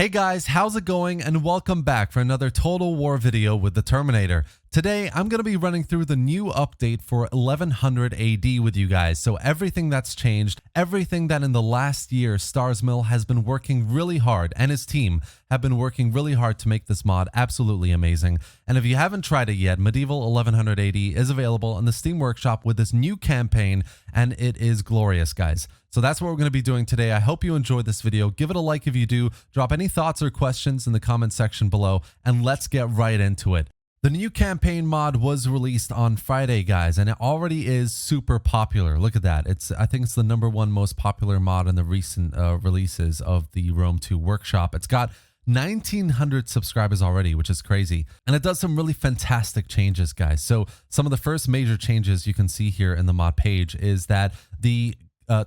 Hey guys, how's it going? And welcome back for another Total War video with the Terminator. Today, I'm going to be running through the new update for 1100 AD with you guys. So everything that's changed, everything that in the last year Starsmill has been working really hard and his team have been working really hard to make this mod absolutely amazing. And if you haven't tried it yet, Medieval 1100 AD is available in the Steam Workshop with this new campaign, and it is glorious, guys. So that's what we're going to be doing today. I hope you enjoyed this video. Give it a like if you do. Drop any thoughts or questions in the comment section below, and let's get right into it. The new campaign mod was released on Friday, guys, and it already is super popular. Look at that. I think it's the #1 most popular mod in the recent releases of the Rome 2 Workshop. It's got 1,900 subscribers already, which is crazy. And it does some really fantastic changes, guys. So some of the first major changes you can see here in the mod page is that the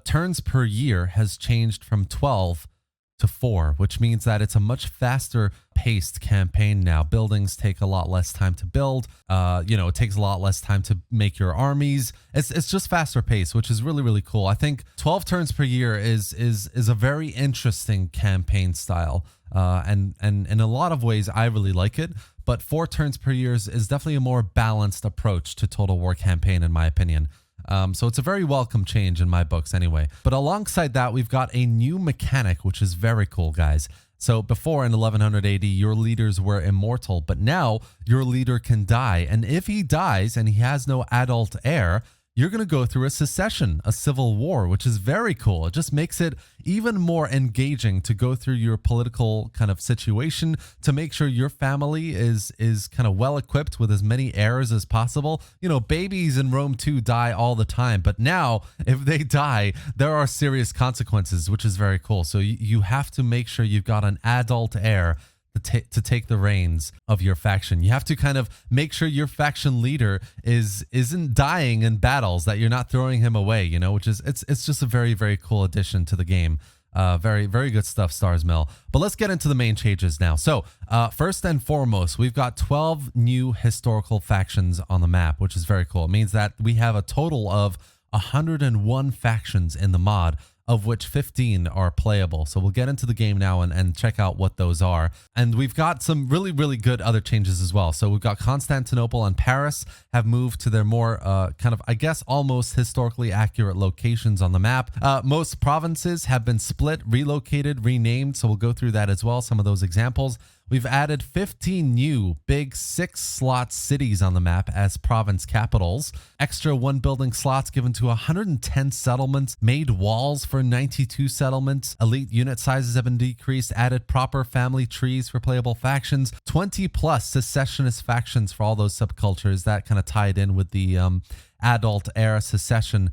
turns per year has changed from 12 to 4, which means that it's a much faster paced campaign now. Buildings take a lot less time to build. It takes a lot less time to make your armies. It's just faster pace, which is really, really cool. I think 12 turns per year is a very interesting campaign style. And in a lot of ways, I really like it. But 4 turns per year is definitely a more balanced approach to Total War campaign, in my opinion. So it's a very welcome change in my books anyway. But alongside that, we've got a new mechanic, which is very cool, guys. So before in 1100 AD, your leaders were immortal, but now your leader can die. And if he dies and he has no adult heir, you're going to go through a secession, a civil war, which is very cool. It just makes it even more engaging to go through your political kind of situation to make sure your family is kind of well equipped with as many heirs as possible. You know, babies in Rome 2 die all the time, but now if they die, there are serious consequences, which is very cool. So you have to make sure you've got an adult heir to take the reins of your faction. You have to kind of make sure your faction leader isn't dying in battles, that you're not throwing him away, you know, which is it's just a very, very cool addition to the game. Very, very good stuff, Starsmill. But let's get into the main changes now. So first and foremost, we've got 12 new historical factions on the map, which is very cool. It means that we have a total of 101 factions in the mod, of which 15 are playable. So we'll get into the game now and check out what those are. And we've got some really, really good other changes as well. So we've got Constantinople and Paris have moved to their more kind of, I guess, almost historically accurate locations on the map. Most provinces have been split, relocated, renamed. So we'll go through that as well, some of those examples. We've added 15 new big 6-slot cities on the map as province capitals. Extra 1 building slots given to 110 settlements. Made walls for 92 settlements. Elite unit sizes have been decreased. Added proper family trees for playable factions. 20 plus secessionist factions for all those subcultures. That kind of tied in with the adult heir secession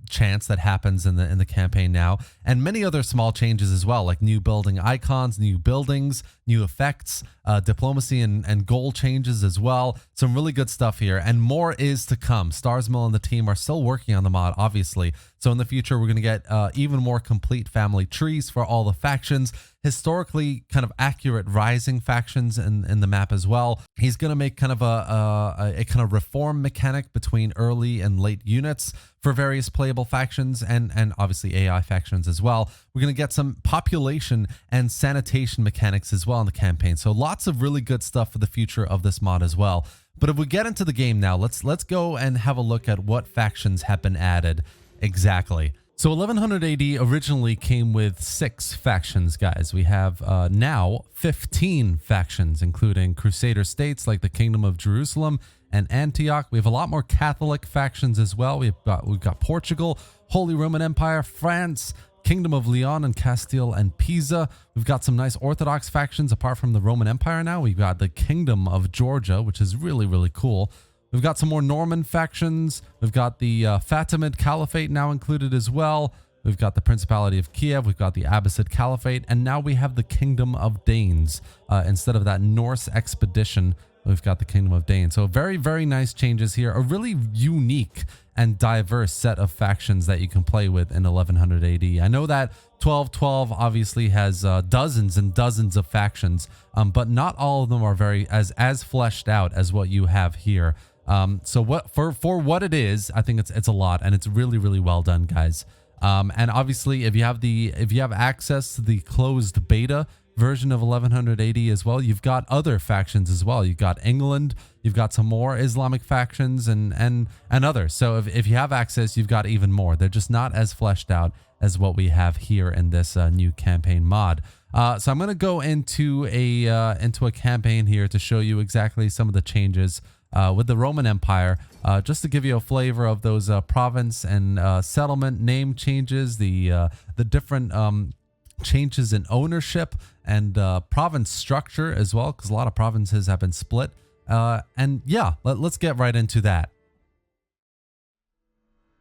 chance that happens in the campaign now, and many other small changes as well, like new building icons, new buildings, new effects, diplomacy and goal changes as well. Some really good stuff here, and more is to come. Starsmill and the team are still working on the mod, obviously. So in the future, we're going to get even more complete family trees for all the factions, historically kind of accurate rising factions in the map as well. He's going to make kind of a kind of reform mechanic between early and late units for various playable factions and obviously AI factions as well. We're going to get some population and sanitation mechanics as well in the campaign. So lots of really good stuff for the future of this mod as well. But if we get into the game now, let's go and have a look at what factions have been added exactly. So 1100 AD originally came with 6 factions, guys. We have now 15 factions, including Crusader states like the Kingdom of Jerusalem and Antioch. We have a lot more Catholic factions as well. We've got Portugal, Holy Roman Empire, France, Kingdom of Leon and Castile and Pisa. We've got some nice Orthodox factions apart from the Roman Empire now. We've got the Kingdom of Georgia, which is really, really cool. We've got some more Norman factions. We've got the Fatimid Caliphate now included as well. We've got the Principality of Kiev. We've got the Abbasid Caliphate. And now we have the Kingdom of Danes. Instead of that Norse expedition, we've got the Kingdom of Danes. So very, very nice changes here. A really unique and diverse set of factions that you can play with in 1100 AD. I know that 1212 obviously has dozens and dozens of factions, but not all of them are very as fleshed out as what you have here. So what for what it is, I think it's a lot, and it's really, really well done, guys. And obviously, if you have access to the closed beta version of 1100 AD as well, you've got other factions as well. You've got England, you've got some more Islamic factions and others. So if you have access, you've got even more. They're just not as fleshed out as what we have here in this new campaign mod. So I'm going to go into a campaign here to show you exactly some of the changes with the Roman Empire, just to give you a flavor of those province and settlement name changes, the different changes in ownership and province structure as well, because a lot of provinces have been split. And yeah, let's get right into that.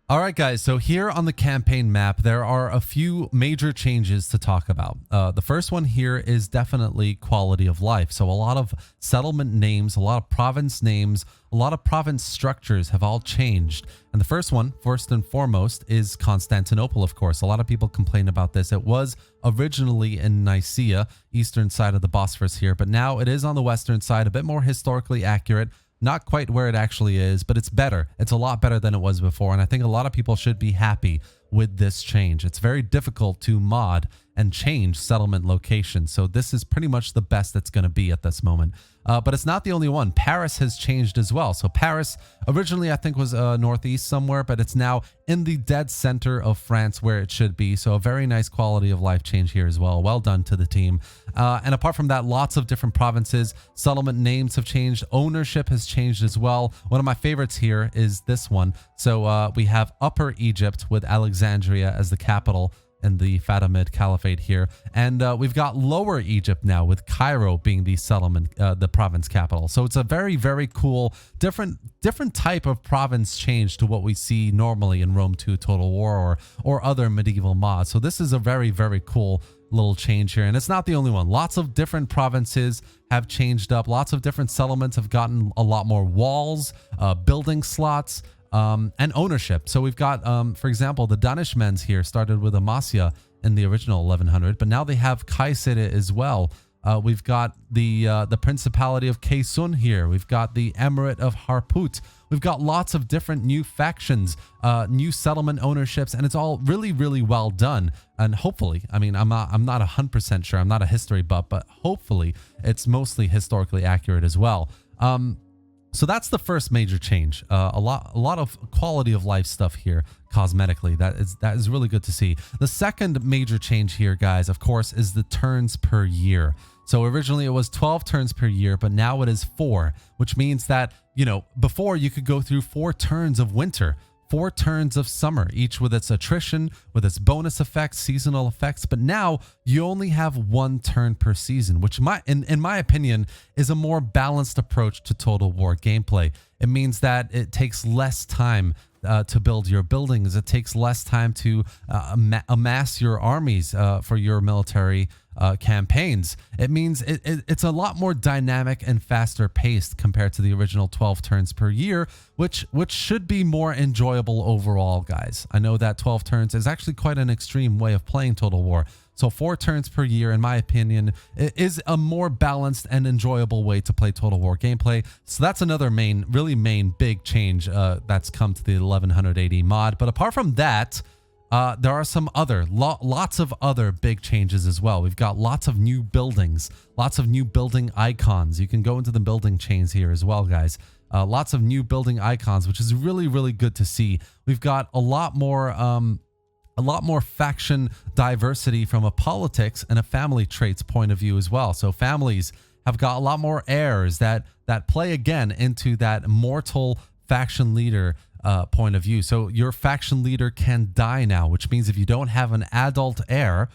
All right, guys, so here on the campaign map, there are a few major changes to talk about. The first one here is definitely quality of life. So a lot of settlement names, a lot of province names, a lot of province structures have all changed. And the first one, first and foremost, is Constantinople, of course. A lot of people complain about this. It was originally in Nicaea, eastern side of the Bosphorus here, but now it is on the western side, a bit more historically accurate. Not quite where it actually is, but it's better. It's a lot better than it was before, and I think a lot of people should be happy with this change. It's very difficult to mod and change settlement locations, so this is pretty much the best it's going to be at this moment. But it's not the only one. Paris has changed as well. So Paris originally I think was northeast somewhere, but it's now in the dead center of France where it should be. So a very nice quality of life change here as well. Well done to the team. And apart from that, lots of different provinces, settlement names have changed. Ownership has changed as well. One of my favorites here is this one. So we have Upper Egypt with Alexandria as the capital in the Fatimid Caliphate here, and we've got Lower Egypt now with Cairo being the settlement, the province capital. So it's a very cool, different type of province change to what we see normally in Rome 2 Total War or other medieval mods. So this is a very cool little change here, and it's not the only one. Lots of different provinces have changed up. Lots of different settlements have gotten a lot more walls, building slots, and ownership. So we've got, for example, the Danishmends here started with Amasya in the original 1100, but now they have Kayseri as well. We've got the Principality of Kaysun here. We've got the Emirate of Harput. We've got lots of different new factions, new settlement ownerships, and it's all really well done. And hopefully, I mean, I'm not 100% sure. I'm not a history buff, but hopefully it's mostly historically accurate as well. So that's the first major change. A lot of quality of life stuff here cosmetically. That is really good to see. The second major change here, guys, of course, is the turns per year. So originally it was 12 turns per year, but now it is 4, which means that, you know, before you could go through 4 turns of winter, 4 turns of summer, each with its attrition, with its bonus effects, seasonal effects. But now you only have 1 turn per season, which in my opinion is a more balanced approach to Total War gameplay. It means that it takes less time to build your buildings. It takes less time to amass your armies for your military campaigns. It means it's a lot more dynamic and faster paced compared to the original 12 turns per year, which should be more enjoyable overall, guys. I know that 12 turns is actually quite an extreme way of playing Total War. So 4 turns per year, in my opinion, is a more balanced and enjoyable way to play Total War gameplay. So that's another really main big change that's come to the 1180 mod. But apart from that, there are some lots of other big changes as well. We've got lots of new buildings, lots of new building icons. You can go into the building chains here as well, guys. Lots of new building icons, which is really good to see. We've got a lot more faction diversity from a politics and a family traits point of view as well. So families have got a lot more heirs that play again into that mortal faction leader point of view. So your faction leader can die now, which means if you don't have an adult heir,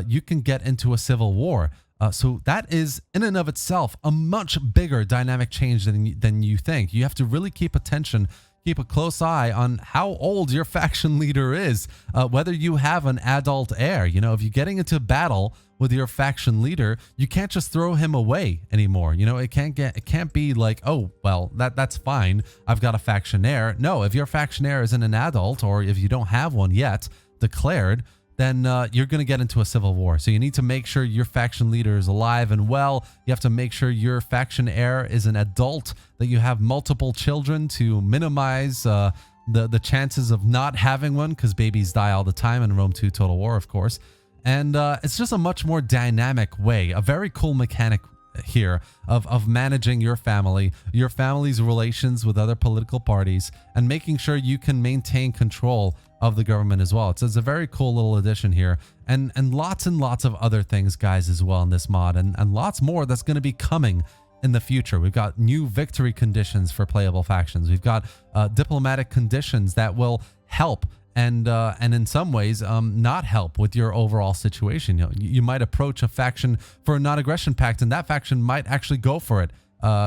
you can get into a civil war. So that is in and of itself a much bigger dynamic change than you think. You have to really keep a close eye on how old your faction leader is, whether you have an adult heir. You know, if you're getting into battle with your faction leader, you can't just throw him away anymore. You know, it can't be like, oh, well, that's fine, I've got a faction heir. No, if your faction heir isn't an adult, or if you don't have one yet declared, then you're going to get into a civil war. So you need to make sure your faction leader is alive and well. You have to make sure your faction heir is an adult, that you have multiple children to minimize the chances of not having one, because babies die all the time in Rome 2 Total War, of course. And it's just a much more dynamic way, a very cool mechanic here of managing your family's relations with other political parties, and making sure you can maintain control of the government as well. It's a very cool little addition here, and lots of other things, guys, as well in this mod, and lots more that's going to be coming in the future. We've got new victory conditions for playable factions. We've got diplomatic conditions that will help and in some ways not help with your overall situation. You might approach a faction for a non-aggression pact, and that faction might actually go for it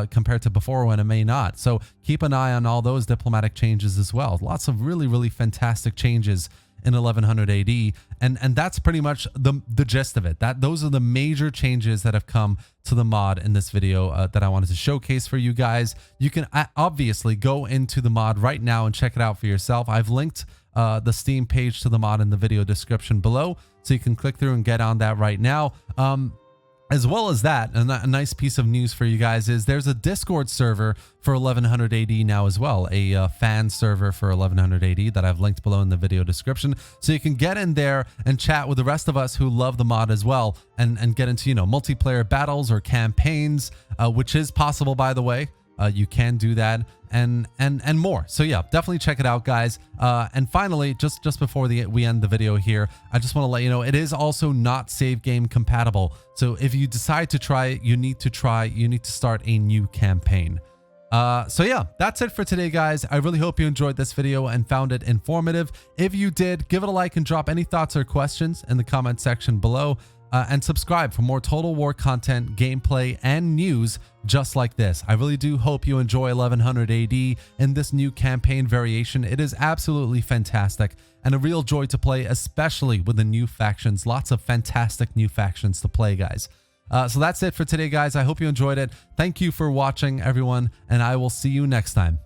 compared to before when it may not. So keep an eye on all those diplomatic changes as well. Lots of really fantastic changes in 1100 AD, and that's pretty much the gist of it. Those are the major changes that have come to the mod in this video that I wanted to showcase for you guys. You can obviously go into the mod right now and check it out for yourself. I've linked the Steam page to the mod in the video description below, so you can click through and get on that right now. As well as that, a nice piece of news for you guys is there's a Discord server for 1100 AD now as well, a fan server for 1100 AD that I've linked below in the video description, so you can get in there and chat with the rest of us who love the mod as well, and get into, multiplayer battles or campaigns, which is possible, by the way. You can do that, and more. So yeah, definitely check it out, guys. And finally, just before we end the video here, I just want to let you know it is also not save game compatible. So if you decide to try it, you need to start a new campaign. So yeah, that's it for today, guys. I really hope you enjoyed this video and found it informative. If you did, give it a like and drop any thoughts or questions in the comment section below. And subscribe for more Total War content, gameplay, and news just like this. I really do hope you enjoy 1100 AD in this new campaign variation. It is absolutely fantastic and a real joy to play, especially with the new factions. Lots of fantastic new factions to play, guys. So that's it for today, guys. I hope you enjoyed it. Thank you for watching, everyone, and I will see you next time.